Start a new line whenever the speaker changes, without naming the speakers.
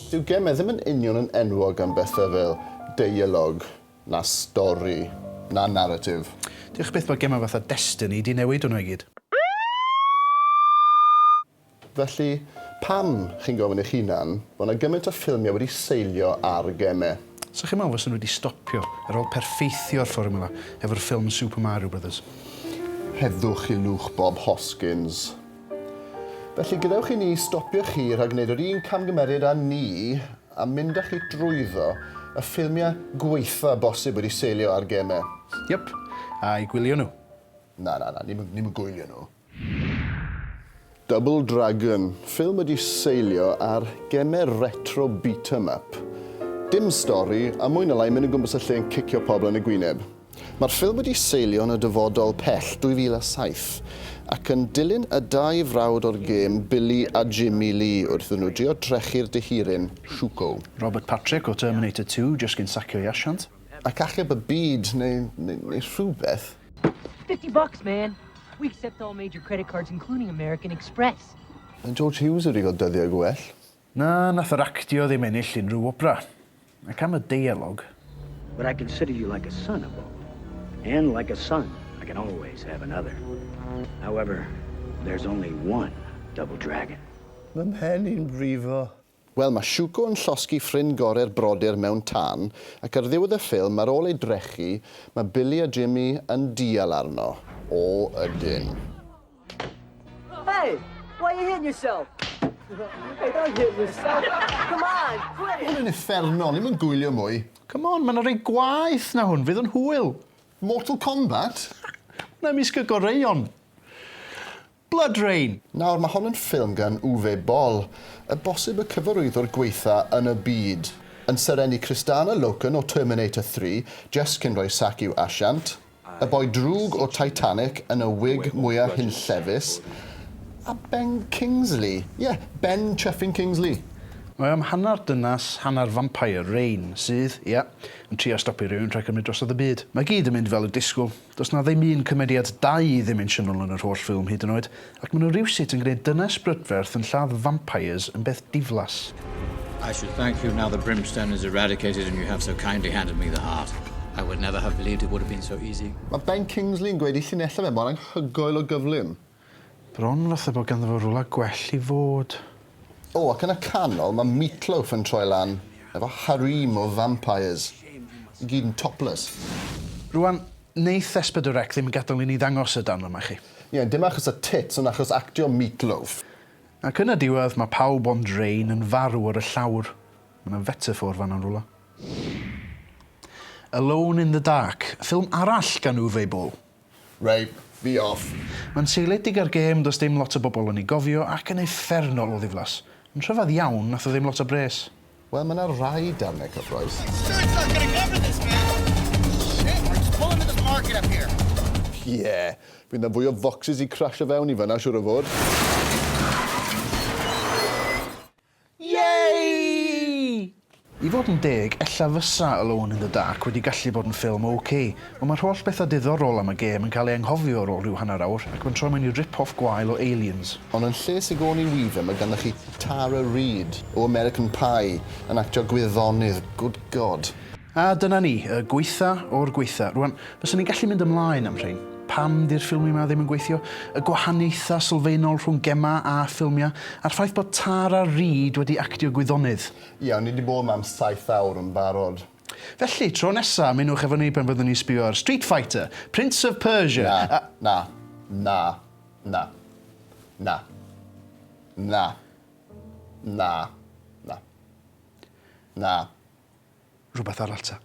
Dyw gemau ddim yn union yn enwog am bethau fel deialog, na stori, na narratif.
Diolch beth bod gemau fatha Destiny di newid hwnna i gyd.
Felly, pam chi'n gofyn eich hunan bod yna gymaint o ffilmiau wedi seilio ar gemau?
So chi'n meddwl fysa nhw wedi stopio ar ôl perffeithio'r fformula efo'r ffilm Super Mario Brothers?
Heddwch i lwch Bob Hoskins. Felly gadewch i ni stopio chi rhag gwneud yr un camgymeriad â ni a mynd â chi drwyddo y ffilmiau gweitha bosib wedi seilio ar gemau.
Yep, a'i gwylio nhw.
Na, ni'n mynd gwylio nhw. Double Dragon, ffilm wedi seilio ar gemau retro beat-em-up. Dim stori, a mwy na lai mynd o gwmpas y lle yn cicio pobl yn y gwyneb. Mae'r ffilm wedi seilio yn y dyfodol pell 2007 ac yn dilyn y dau frawd o'r gêm Billy a Jimmy Lee wrth nhw drio trechu'r dihiryn Shuko.
Robert Patrick o Terminator 2 jyst gyn sacio i asiant.
Ac achub y byd neu rhywbeth.
$50, man. We accept all major credit cards, including American Express.
George Hughes wedi cael dyddiau gwell.
Na, nath yr actio ddim ennill unrhyw opera. Ac am y deialog.
But I consider you like a son of all. And like a son, I can always have another. However, there's only one Double Dragon.
Mae mhen i'n brifo. Wel, mae Shuko yn llosgi ffrind gorau'r brodyr mewn tan, ac ar ddiwedd y ffilm, ar ôl ei drechu, mae Billy a Jimmy yn dial arno. O ydyn.
Hey, why are you hitting yourself? Hey, don't hit yourself. Come on, quit it.
Hwn yn effernol, ni'n mynd gwylio mwy.
Come on, mae'n rhoi gwaith na hwn, fydd yn hwyl.
Mortal Kombat?
Na misg y goreion. Blood Rain.
Nawr, mae hon yn ffilm gan Uwe Boll, y bosib y cyfarwyddwr gweitha yn y byd. Yn syrenu Kristana Loken o Terminator 3, just cyn rhoi sac i'w asiant, y boi drwg o Titanic yn y wig mwyaf hunllefus, a Ben Kingsley. Ben Chuffing Kingsley.
Mae am hanner dynas, hanner vampire Rain, sydd, yn trio stopio rhywun rhaid cymryd drosodd y byd. Mae gyd yn mynd fel y disgwyl. Does na ddim un cymeriad dau-ddimensional yn yr holl ffilm hyd yn oed, ac maen nhw rywsut yn gwneud dynas brydferth yn lladd vampires yn beth diflas.
I should thank you now the brimstone is eradicated and you have so kindly handed me the heart. I would never have believed it would have been so easy.
Mae Ben Kingsley yn gweud i llinella fe mor anghygoel o gyflym.
Bron fatha bod ganddo fo rwla gwell i fod.
O, ac yn y canol, mae Meatloaf yn troi lan efo harem o vampires. I gyd yn topless.
Rwan, neith S4C ddim gadael i ni ddangos y dan yma chi.
Dim achos y tits, ond achos actio Meatloaf.
Ac yn y diwedd, mae pawb ond Rain yn farw ar y llawr. Mae'n fetafor fan o'n rwla. Alone in the Dark, ffilm arall gan Uwe Boll.
Right, be off.
Mae'n seiliedig ar gêm, does dim lot o bobl yn ei gofio ac yn effernol o ddiflas. Yn rhyfedd iawn, nath o ddim lot o bres.
Wel, mae yna rai darnau cyffroes. Bydd yna fwy o foxes i crasho fewn i fyna, siwr o fod.
Yay! I fod yn deg, ella fysa Alone in the Dark wedi gallu bod yn ffilm OK, ond mae'r holl bethau diddorol am y gêm yn cael ei anghofio ar ôl rhyw hanner awr ac mae'n troi mewn i rip-off gwael o Aliens. Ond yn lle Sigourney Weaver, mae ganddo chi Tara Reid o American Pie yn actio gwyddonydd, good god. A dyna ni, y gweitha o'r gweitha. Rwan, fyswn ni'n gallu mynd ymlaen am rhain. Pam di'r ffilmau yma ddim yn gweithio? Y gwahaniaethau sylfaenol rhwng gema a ffilmiau, a'r ffaith bod Tara Reid wedi actio gwyddonydd.
Ni wedi bod yma am 7 awr yn barod.
Felly, tro nesaf, mynwch efo ni pan byddwn ni sbio ar Street Fighter, Prince of Persia... Na. Rhywbeth arall ta.